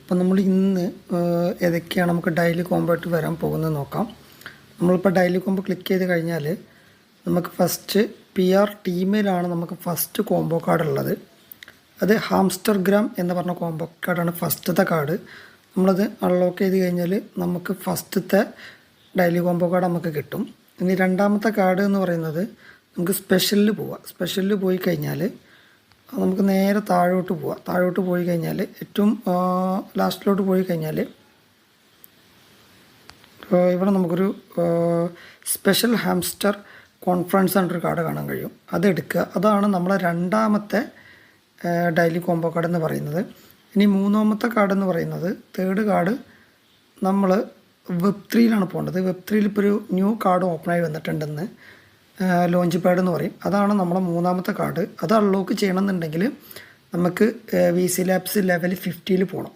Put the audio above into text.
അപ്പോൾ നമ്മൾ ഇന്ന് ഏതൊക്കെയാണ് നമുക്ക് ഡെയിലി കോംബോ ആയിട്ട് വരാൻ പോകുന്നത് നോക്കാം. നമ്മളിപ്പോൾ ഡെയിലി കോംബോ ക്ലിക്ക് ചെയ്ത് കഴിഞ്ഞാൽ നമുക്ക് ഫസ്റ്റ് PR ടീമിലാണ് നമുക്ക് ഫസ്റ്റ് കോംബോ കാർഡ് ഉള്ളത്. അത് ഹാംസ്റ്റർഗ്രാം എന്ന് പറഞ്ഞ കോംബോ കാർഡാണ് ഫസ്റ്റത്തെ കാർഡ്. നമ്മളത് അൺലോക്ക് ചെയ്ത് കഴിഞ്ഞാൽ നമുക്ക് ഫസ്റ്റത്തെ ഡെയിലി കോംബോ കാർഡ് നമുക്ക് കിട്ടും. ഇനി രണ്ടാമത്തെ കാർഡ് എന്ന് പറയുന്നത് നമുക്ക് സ്പെഷ്യലിൽ പോവാം. സ്പെഷ്യലിൽ പോയി കഴിഞ്ഞാൽ നമുക്ക് നേരെ താഴോട്ട് പോയി കഴിഞ്ഞാൽ ഏറ്റവും ലാസ്റ്റിലോട്ട് പോയി കഴിഞ്ഞാൽ ഇവിടെ നമുക്കൊരു സ്പെഷ്യൽ ഹാംസ്റ്റർ കോൺഫറൻസ് എന്നൊരു കാർഡ് കാണാൻ കഴിയും. അതെടുക്കുക. അതാണ് നമ്മളെ രണ്ടാമത്തെ ഡെയിലി കോംബോ കാർഡ് എന്ന് പറയുന്നത്. ഇനി മൂന്നാമത്തെ കാർഡ് എന്ന് പറയുന്നത് തേർഡ് കാർഡ് നമ്മൾ Web3 പോകേണ്ടത്. Web3 ഇപ്പോൾ ഒരു ന്യൂ കാർഡ് ഓപ്പണായി വന്നിട്ടുണ്ടെന്ന്, ലോഞ്ച് പാഡ് എന്ന് പറയും. അതാണ് നമ്മളെ മൂന്നാമത്തെ കാർഡ്. അത് അൺലോക്ക് ചെയ്യണമെന്നുണ്ടെങ്കിൽ നമുക്ക് VC ലാബ്സ് ലെവൽ 50 പോകണം.